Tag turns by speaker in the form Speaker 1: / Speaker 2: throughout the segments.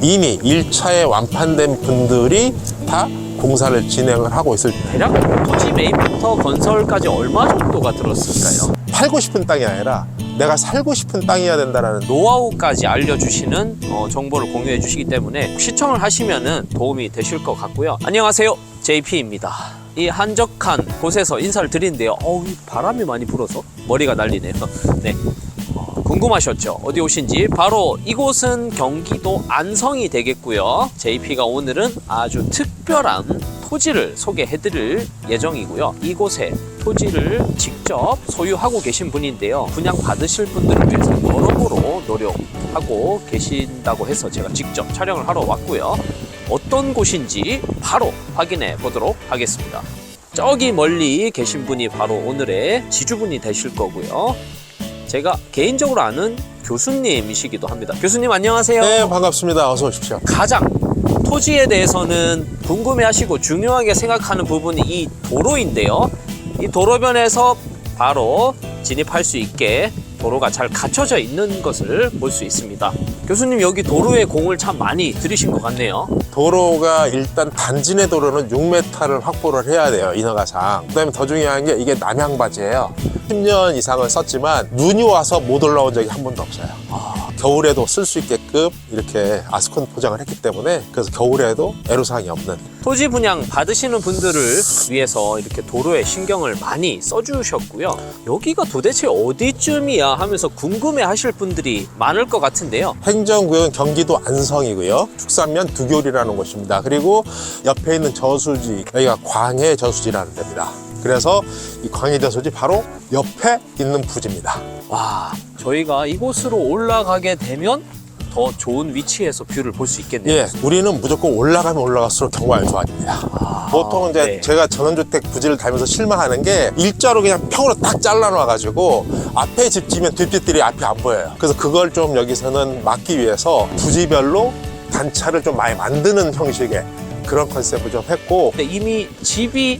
Speaker 1: 이미 1차에 완판된 분들이 다 공사를 진행을 하고 있을 때
Speaker 2: 대략 토지 매입부터 건설까지 얼마 정도가 들었을까요?
Speaker 1: 팔고 싶은 땅이 아니라 내가 살고 싶은 땅이어야 된다는
Speaker 2: 노하우까지 알려주시는 정보를 공유해 주시기 때문에 시청을 하시면 도움이 되실 것 같고요. 안녕하세요, JP입니다. 이 한적한 곳에서 인사를 드리는데요. 바람이 많이 불어서 머리가 날리네요. 네. 궁금하셨죠? 어디 오신지. 바로 이곳은 경기도 안성이 되겠고요. JP가 오늘은 아주 특별한 토지를 소개해 드릴 예정이고요. 이곳에 토지를 직접 소유하고 계신 분인데요. 분양 받으실 분들을 위해서 여러모로 노력하고 계신다고 해서 제가 직접 촬영을 하러 왔고요. 어떤 곳인지 바로 확인해 보도록 하겠습니다. 저기 멀리 계신 분이 바로 오늘의 지주분이 되실 거고요. 제가 개인적으로 아는 교수님이시기도 합니다. 교수님 안녕하세요.
Speaker 1: 네, 반갑습니다. 어서 오십시오.
Speaker 2: 가장 토지에 대해서는 궁금해하시고 중요하게 생각하는 부분이 이 도로인데요. 이 도로변에서 바로 진입할 수 있게 도로가 잘 갖춰져 있는 것을 볼 수 있습니다. 교수님, 여기 도로에 공을 참 많이 들이신 것 같네요.
Speaker 1: 도로가 일단 단지 내 도로는 6m를 확보를 해야 돼요, 인허가상. 그다음에 더 중요한 게 이게 남양바지예요. 10년 이상을 썼지만 눈이 와서 못 올라온 적이 한 번도 없어요. 겨울에도 쓸 수 있게끔 이렇게 아스콘 포장을 했기 때문에 그래서 겨울에도 애로사항이 없는.
Speaker 2: 토지 분양 받으시는 분들을 위해서 이렇게 도로에 신경을 많이 써주셨고요. 여기가 도대체 어디쯤이야 하면서 궁금해 하실 분들이 많을 것 같은데요.
Speaker 1: 행정구역은 경기도 안성이고요. 축산면 두교리라는 곳입니다. 그리고 옆에 있는 저수지, 여기가 광해 저수지라는 데입니다. 그래서 이 광해 저수지 바로 옆에 있는 부지입니다.
Speaker 2: 와, 저희가 이곳으로 올라가게 되면 더 좋은 위치에서 뷰를 볼 수 있겠네요.
Speaker 1: 예, 우리는 무조건 올라가면 올라갈수록 경관이 좋아집니다. 보통 이제
Speaker 2: 네.
Speaker 1: 제가 전원주택 부지를 다니면서 실망하는 게 일자로 그냥 평으로 딱 잘라놔가지고 앞에 집 지면 뒷집들이 앞이 안 보여요. 그래서 그걸 좀 여기서는 막기 위해서 부지별로 단차를 좀 많이 만드는 형식의 그런 컨셉을 좀 했고,
Speaker 2: 근데 이미 집이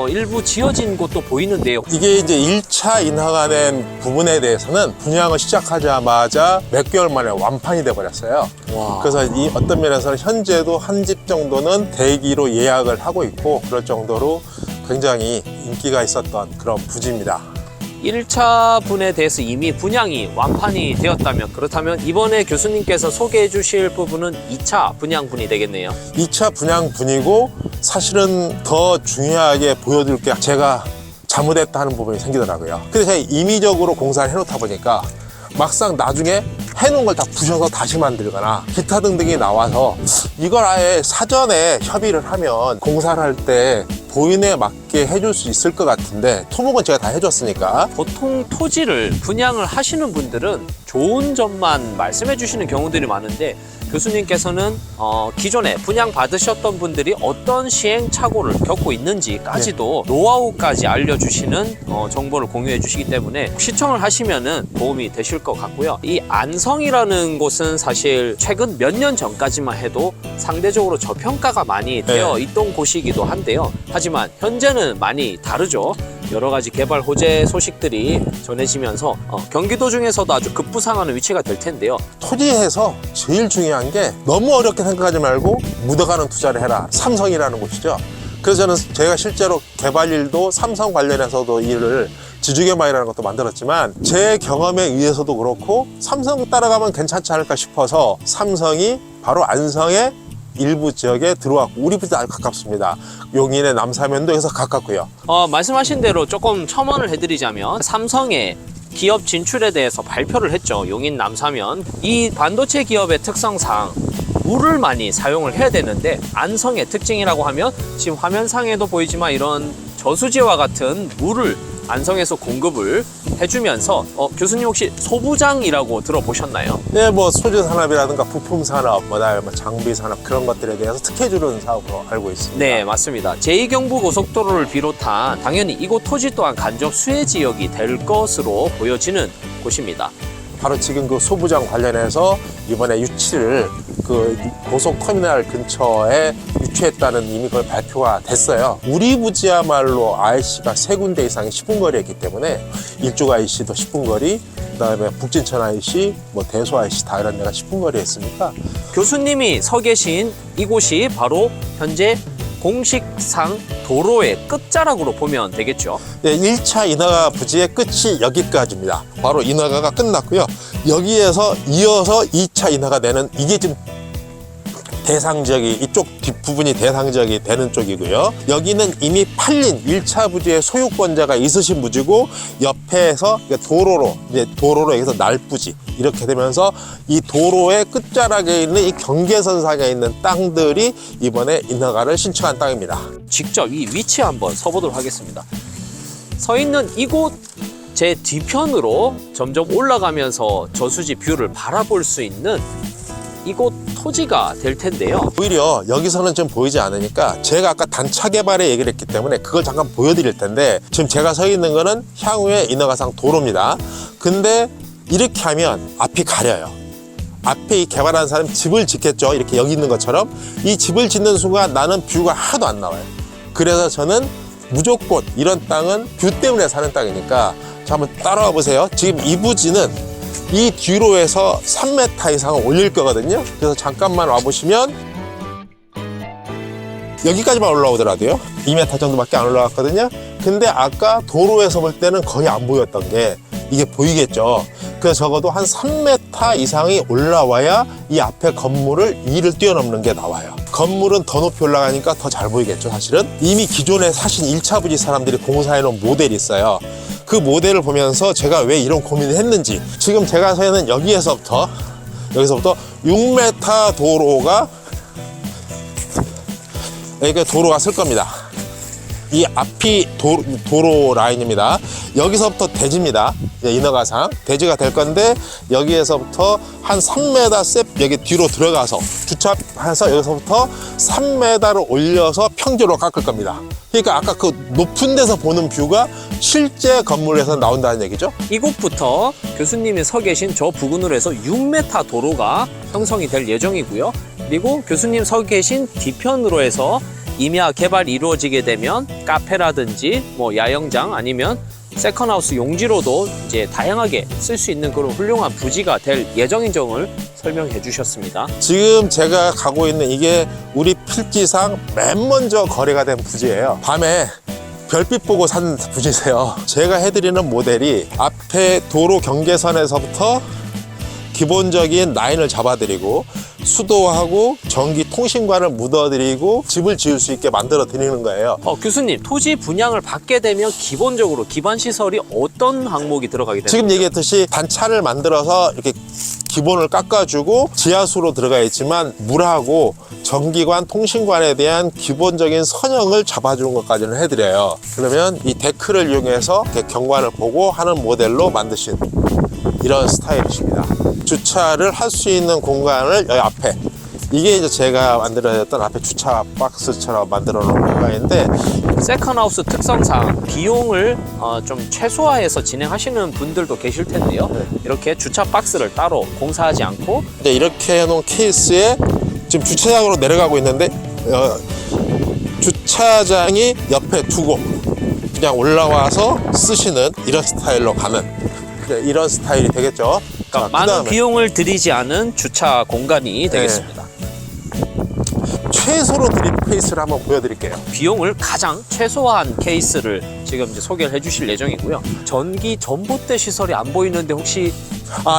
Speaker 2: 일부 지어진 곳도 보이는데요.
Speaker 1: 이게 이제 1차 인허가된 부분에 대해서는 분양을 시작하자마자 몇 개월 만에 완판이 돼버렸어요.
Speaker 2: 와.
Speaker 1: 그래서 이 어떤 면에서는 현재도 한 집 정도는 대기로 예약을 하고 있고 그럴 정도로 굉장히 인기가 있었던 그런 부지입니다.
Speaker 2: 1차 분에 대해서 이미 분양이 완판이 되었다면, 그렇다면 이번에 교수님께서 소개해 주실 부분은 2차 분양분이 되겠네요.
Speaker 1: 2차 분양분이고 사실은 더 중요하게 보여드릴 게 제가 잘못했다 하는 부분이 생기더라고요. 그래서 제가 임의적으로 공사를 해놓다 보니까 막상 나중에 해놓은 걸 다 부셔서 다시 만들거나 기타 등등이 나와서 이걸 아예 사전에 협의를 하면 공사를 할 때 보인에 맞게 해줄 수 있을 것 같은데 토목은 제가 다 해줬으니까.
Speaker 2: 보통 토지를 분양을 하시는 분들은 좋은 점만 말씀해 주시는 경우들이 많은데, 교수님께서는 기존에 분양 받으셨던 분들이 어떤 시행착오를 겪고 있는지까지도 노하우까지 알려주시는 정보를 공유해 주시기 때문에 시청을 하시면 도움이 되실 것 같고요. 이 안성이라는 곳은 사실 최근 몇 년 전까지만 해도 상대적으로 저평가가 많이 되어 있던 곳이기도 한데요. 하지만 현재는 많이 다르죠. 여러 가지 개발 호재 소식들이 전해지면서 경기도 중에서도 아주 급부상하는 위치가 될 텐데요.
Speaker 1: 토지에서 제일 중요한 게 너무 어렵게 생각하지 말고 묻어가는 투자를 해라. 삼성이라는 곳이죠. 그래서 저는 제가 실제로 개발 일도 삼성 관련해서도 일을 지주개발이라는 것도 만들었지만 제 경험에 의해서도 그렇고 삼성 따라가면 괜찮지 않을까 싶어서 삼성이 바로 안성의 일부 지역에 들어왔고 우리 부지 아주 가깝습니다. 용인의 남사면도에서 가깝고요.
Speaker 2: 말씀하신 대로 조금 첨언을 해드리자면 삼성의 기업 진출에 대해서 발표를 했죠. 용인 남사면. 이 반도체 기업의 특성상 물을 많이 사용을 해야 되는데, 안성의 특징이라고 하면 지금 화면상에도 보이지만 이런 저수지와 같은 물을 안성에서 공급을 해주면서 교수님 혹시 소부장이라고 들어보셨나요?
Speaker 1: 네, 뭐 소재 산업이라든가 부품 산업, 그다음에 장비 산업 그런 것들에 대해서 특혜주는 사업으로 알고 있습니다.
Speaker 2: 네, 맞습니다. 제2경부고속도로를 비롯한 당연히 이곳 토지 또한 간접 수혜 지역이 될 것으로 보여지는 곳입니다.
Speaker 1: 바로 지금 그 소부장 관련해서 이번에 유치를 그 고속터미널 근처에 유치했다는 이미 그걸 발표가 됐어요. 우리 부지야말로 IC가 3군데 이상의 10분 거리에 있기 때문에 일죽 IC도 10분 거리, 그다음에 북진천 IC, 뭐 대소 IC 다 이런 데가 10분 거리에 있으니까
Speaker 2: 교수님이 서 계신 이곳이 바로 현재 공식상 도로의 끝자락으로 보면 되겠죠.
Speaker 1: 네, 1차 인허가 부지의 끝이 여기까지입니다. 바로 인허가가 끝났고요. 여기에서 이어서 2차 인허가 되는 이게 지금 대상 지역이 이쪽 뒷부분이 대상 지역이 되는 쪽이고요. 여기는 이미 팔린 1차 부지의 소유권자가 있으신 부지고 옆에서 도로로 여기서 날부지 이렇게 되면서 이 도로의 끝자락에 있는 이 경계선상에 있는 땅들이 이번에 인허가를 신청한 땅입니다.
Speaker 2: 직접 이 위치 한번 서보도록 하겠습니다. 서 있는 이곳 제 뒤편으로 점점 올라가면서 저수지 뷰를 바라볼 수 있는 이곳 토지가 될 텐데요.
Speaker 1: 오히려 여기서는 좀 보이지 않으니까 제가 아까 단차 개발의 얘기를 했기 때문에 그걸 잠깐 보여드릴 텐데 지금 제가 서 있는 거는 향후의 인허가상 도로입니다. 근데 이렇게 하면 앞이 가려요. 앞에 이 개발한 사람 집을 짓겠죠. 이렇게 여기 있는 것처럼 이 집을 짓는 순간 나는 뷰가 하나도 안 나와요. 그래서 저는 무조건 이런 땅은 뷰 때문에 사는 땅이니까 자, 한번 따라와 보세요. 지금 이 부지는 이 뒤로에서 3m 이상은 올릴 거거든요. 그래서 잠깐만 와보시면 여기까지만 올라오더라도요. 2m 정도밖에 안 올라갔거든요. 근데 아까 도로에서 볼 때는 거의 안 보였던 게 이게 보이겠죠. 그래서 적어도 한 3m 이상이 올라와야 이 앞에 건물을 2를 뛰어넘는 게 나와요. 건물은 더 높이 올라가니까 더 잘 보이겠죠. 사실은 이미 기존에 사신 1차 부지 사람들이 공사해 놓은 모델이 있어요. 그 모델을 보면서 제가 왜 이런 고민을 했는지 지금 제가 서 있는 여기서부터 6m 도로가 여기가 도로가 쓸 겁니다. 이 앞이 도로 라인입니다. 여기서부터 대지입니다. 인허가상 대지가 될 건데 여기에서부터 한 3m 셉 여기 뒤로 들어가서 주차해서 여기서부터 3m를 올려서 평지로 깎을 겁니다. 그러니까 아까 그 높은 데서 보는 뷰가 실제 건물에서 나온다는 얘기죠.
Speaker 2: 이곳부터 교수님이 서 계신 저 부근으로 해서 6m 도로가 형성이 될 예정이고요. 그리고 교수님 서 계신 뒤편으로 해서 임야 개발이 이루어지게 되면 카페라든지 뭐 야영장 아니면 세컨하우스 용지로도 이제 다양하게 쓸 수 있는 그런 훌륭한 부지가 될 예정인 점을 설명해 주셨습니다.
Speaker 1: 지금 제가 가고 있는 이게 우리 필지상 맨 먼저 거래가 된 부지예요. 밤에 별빛 보고 산 부지세요. 제가 해드리는 모델이 앞에 도로 경계선에서부터 기본적인 라인을 잡아드리고 수도하고 전기 통신관을 묻어드리고 집을 지을 수 있게 만들어 드리는 거예요.
Speaker 2: 교수님, 토지 분양을 받게 되면 기본적으로 기반 시설이 어떤 항목이 들어가게 됩니까?
Speaker 1: 지금 얘기했듯이 단차를 만들어서 이렇게 기본을 깎아주고 지하수로 들어가 있지만 물하고 전기관, 통신관에 대한 기본적인 선형을 잡아주는 것까지는 해드려요. 그러면 이 데크를 이용해서 이렇게 경관을 보고 하는 모델로 만드신 이런 스타일이십니다. 주차를 할 수 있는 공간을 여기 앞에 이게 이제 제가 만들어졌던 앞에 주차 박스처럼 만들어 놓은 공간인데
Speaker 2: 세컨하우스 특성상 비용을 좀 최소화해서 진행하시는 분들도 계실 텐데요. 이렇게 주차 박스를 따로 공사하지 않고
Speaker 1: 이제 이렇게 해놓은 케이스에 지금 주차장으로 내려가고 있는데 주차장이 옆에 두고 그냥 올라와서 쓰시는 이런 스타일로 가는 이런 스타일이 되겠죠.
Speaker 2: 그러니까 많은 비용을 들이지 않은 주차 공간이 되겠습니다.
Speaker 1: 최소로 드립 케이스를 한번 보여드릴게요.
Speaker 2: 비용을 가장 최소화한 케이스를 지금 이제 소개를 해주실 예정이고요. 전기 전봇대 시설이 안 보이는데 혹시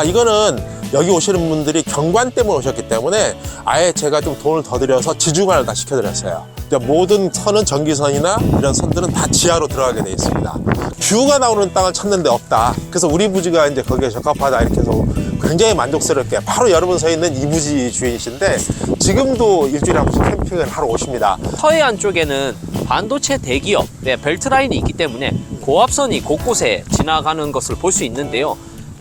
Speaker 1: 이거는 여기 오시는 분들이 경관 때문에 오셨기 때문에 아예 제가 좀 돈을 더 들여서 지중화를 다 시켜드렸어요. 모든 선은 전기선이나 이런 선들은 다 지하로 들어가게 돼 있습니다. 뷰가 나오는 땅을 찾는데 없다. 그래서 우리 부지가 이제 거기에 적합하다 이렇게 해서 굉장히 만족스럽게 바로 여러분 서 있는 이 부지 주인이신데 지금도 일주일에 한 번씩 캠핑을 하러 오십니다.
Speaker 2: 서해안 쪽에는 반도체 대기업 벨트라인이 있기 때문에 고압선이 곳곳에 지나가는 것을 볼 수 있는데요.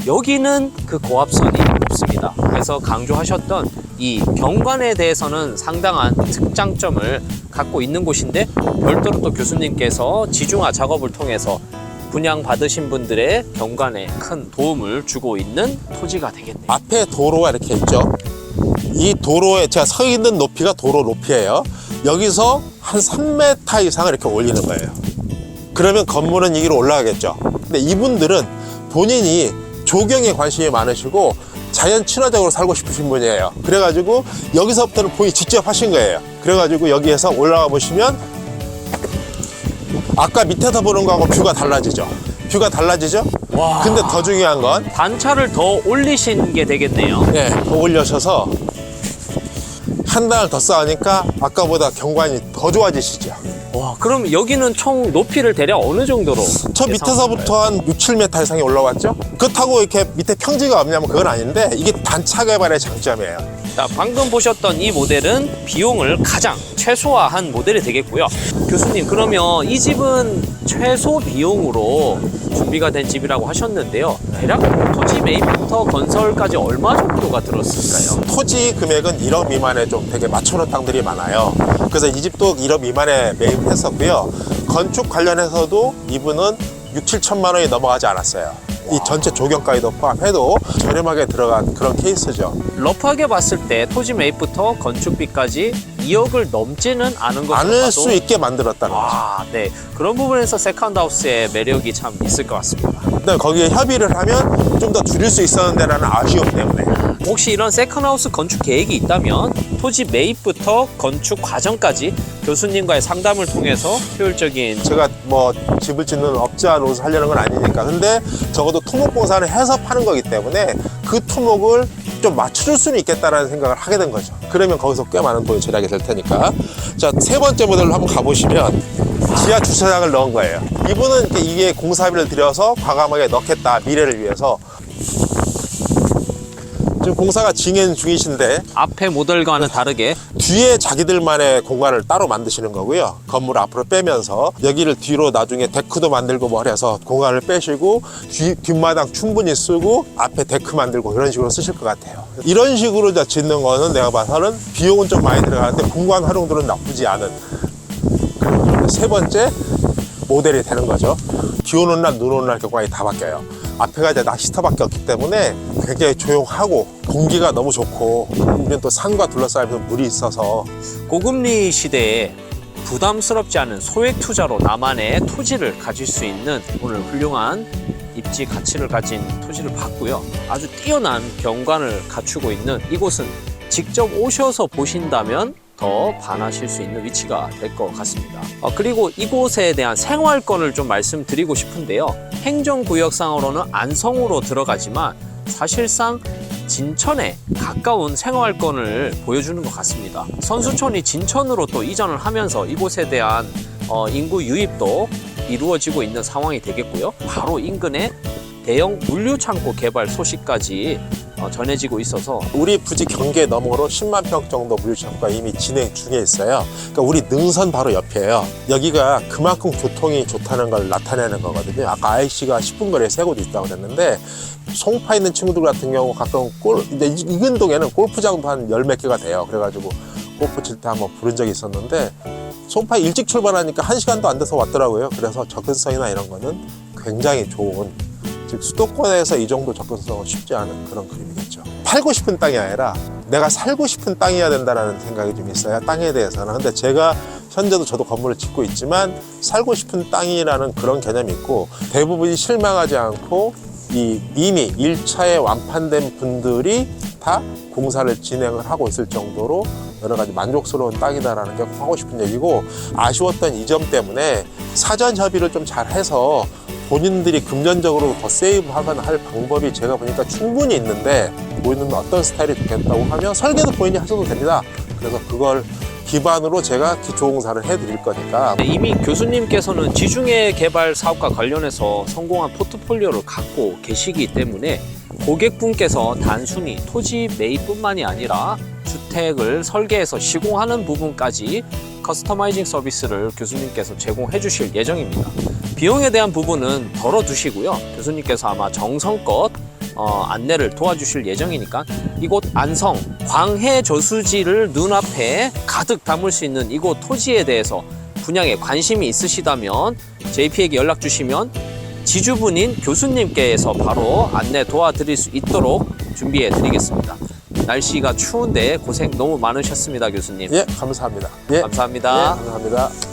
Speaker 2: 여기는 그 고압선이 없습니다. 그래서 강조하셨던 이 경관에 대해서는 상당한 특장점을 갖고 있는 곳인데 별도로 또 교수님께서 지중화 작업을 통해서 분양받으신 분들의 경관에 큰 도움을 주고 있는 토지가 되겠네요.
Speaker 1: 앞에 도로가 이렇게 있죠. 이 도로에 제가 서 있는 높이가 도로 높이예요. 여기서 한 3m 이상을 이렇게 올리는 거예요. 그러면 건물은 이 길로 올라가겠죠. 근데 이분들은 본인이 조경에 관심이 많으시고 자연 친화적으로 살고 싶으신 분이에요. 그래가지고 여기서부터는 본인이 직접 하신 거예요. 그래가지고 여기에서 올라가 보시면 아까 밑에서 보는 거하고 뷰가 달라지죠. 뷰가 달라지죠?
Speaker 2: 와.
Speaker 1: 근데 더 중요한 건
Speaker 2: 단차를 더 올리신 게 되겠네요.
Speaker 1: 네, 더 올려셔서 한 단을 더 쌓으니까 아까보다 경관이 더 좋아지시죠.
Speaker 2: 와, 그럼 여기는 총 높이를 대략 어느 정도로?
Speaker 1: 저 밑에서부터 한 6, 7m 이상이 올라왔죠? 그렇다고 이렇게 밑에 평지가 없냐면 그건 아닌데 이게 단차 개발의 장점이에요.
Speaker 2: 자, 방금 보셨던 이 모델은 비용을 가장 최소화한 모델이 되겠고요. 교수님, 그러면 이 집은 최소 비용으로 준비가 된 집이라고 하셨는데요. 대략 토지 매입부터 건설까지 얼마 정도가 들었을까요?
Speaker 1: 토지 금액은 1억 미만에 좀 되게 맞춰놓은 땅들이 많아요. 그래서 이 집도 1억 미만에 매입했었고요. 건축 관련해서도 이분은 6, 7천만 원이 넘어가지 않았어요. 이 전체 조경까지도 포함해도 저렴하게 들어간 그런 케이스죠.
Speaker 2: 러프하게 봤을 때 토지 매입부터 건축비까지 2억을 넘지는 않은 것으로
Speaker 1: 않을
Speaker 2: 봐도
Speaker 1: 수 있게 만들었다는 거죠.
Speaker 2: 아, 네. 그런 부분에서 세컨드하우스의 매력이 참 있을 것 같습니다.
Speaker 1: 근데 거기에 협의를 하면 좀 더 줄일 수 있었는데라는 아쉬움 때문에.
Speaker 2: 혹시 이런 세컨드하우스 건축 계획이 있다면 토지 매입부터 건축 과정까지 교수님과의 상담을 통해서 효율적인
Speaker 1: 제가 뭐 집을 짓는 업자로서 하려는 건 아니니까. 근데 적어도 토목공사를 해서 파는 거기 때문에 그 토목을 좀 맞춰줄 수는 있겠다라는 생각을 하게 된 거죠. 그러면 거기서 꽤 많은 돈이 절약이 될 테니까. 자, 세 번째 모델로 한번 가보시면 지하 주차장을 넣은 거예요. 이분은 이게 공사비를 들여서 과감하게 넣겠다, 미래를 위해서. 지금 공사가 진행 중이신데
Speaker 2: 앞에 모델과는 다르게
Speaker 1: 뒤에 자기들만의 공간을 따로 만드시는 거고요. 건물 앞으로 빼면서 여기를 뒤로 나중에 데크도 만들고 뭐 해서 공간을 빼시고 뒷마당 충분히 쓰고 앞에 데크 만들고 그런 식으로 쓰실 것 같아요. 이런 식으로 이제 짓는 거는 내가 봐서는 비용은 좀 많이 들어가는데 공간 활용도는 나쁘지 않은 그런 세 번째 모델이 되는 거죠. 비 오는 날, 눈 오는 날 경관이 다 바뀌어요. 앞에가 이제 낚시터밖에 없기 때문에 굉장히 조용하고 공기가 너무 좋고 우리는 또 산과 둘러싸이면서 물이 있어서
Speaker 2: 고금리 시대에 부담스럽지 않은 소액 투자로 나만의 토지를 가질 수 있는 오늘 훌륭한 입지 가치를 가진 토지를 봤고요. 아주 뛰어난 경관을 갖추고 있는 이곳은 직접 오셔서 보신다면 더 반하실 수 있는 위치가 될 것 같습니다. 그리고 이곳에 대한 생활권을 좀 말씀드리고 싶은데요. 행정구역상으로는 안성으로 들어가지만 사실상 진천에 가까운 생활권을 보여주는 것 같습니다. 선수촌이 진천으로 또 이전을 하면서 이곳에 대한 인구 유입도 이루어지고 있는 상황이 되겠고요. 바로 인근에 대형 물류창고 개발 소식까지 전해지고 있어서
Speaker 1: 우리 부지 경계 너머로 10만 평 정도 물류창고가 이미 진행 중에 있어요. 그러니까 우리 능선 바로 옆이에요. 여기가 그만큼 교통이 좋다는 걸 나타내는 거거든요. 아까 IC가 10분 거리에 세 곳 있다고 그랬는데 송파 있는 친구들 같은 경우 가끔 이제 이근동에는 골프장도 한 10몇 개가 돼요. 그래가지고 골프 칠 때 한번 부른 적이 있었는데 송파 일찍 출발하니까 1시간도 안 돼서 왔더라고요. 그래서 접근성이나 이런 거는 굉장히 좋은, 즉 수도권에서 이 정도 접근성은 쉽지 않은 그런 그림이겠죠. 팔고 싶은 땅이 아니라 내가 살고 싶은 땅이어야 된다는 생각이 좀 있어요. 땅에 대해서는. 근데 제가 현재도 저도 건물을 짓고 있지만 살고 싶은 땅이라는 그런 개념이 있고 대부분이 실망하지 않고 이미 1차에 완판된 분들이 다 공사를 진행을 하고 있을 정도로 여러 가지 만족스러운 땅이다라는 게 하고 싶은 얘기고, 아쉬웠던 이 점 때문에 사전 협의를 좀 잘해서 본인들이 금전적으로 더 세이브하거나 할 방법이 제가 보니까 충분히 있는데 본인은 어떤 스타일이 좋겠다고 하면 설계도 본인이 하셔도 됩니다. 그래서 그걸 기반으로 제가 기초공사를 해드릴 거니까.
Speaker 2: 이미 교수님께서는 지중해 개발 사업과 관련해서 성공한 포트폴리오를 갖고 계시기 때문에 고객분께서 단순히 토지 매입뿐만이 아니라 주택을 설계해서 시공하는 부분까지 커스터마이징 서비스를 교수님께서 제공해 주실 예정입니다. 비용에 대한 부분은 덜어두시고요. 교수님께서 아마 정성껏 안내를 도와주실 예정이니까 이곳 안성 광해 저수지를 눈앞에 가득 담을 수 있는 이곳 토지에 대해서 분양에 관심이 있으시다면 JP에게 연락 주시면 지주분인 교수님께서 바로 안내 도와드릴 수 있도록 준비해 드리겠습니다. 날씨가 추운데 고생 너무 많으셨습니다, 교수님.
Speaker 1: 예, 감사합니다. 예,
Speaker 2: 감사합니다.
Speaker 1: 예, 감사합니다.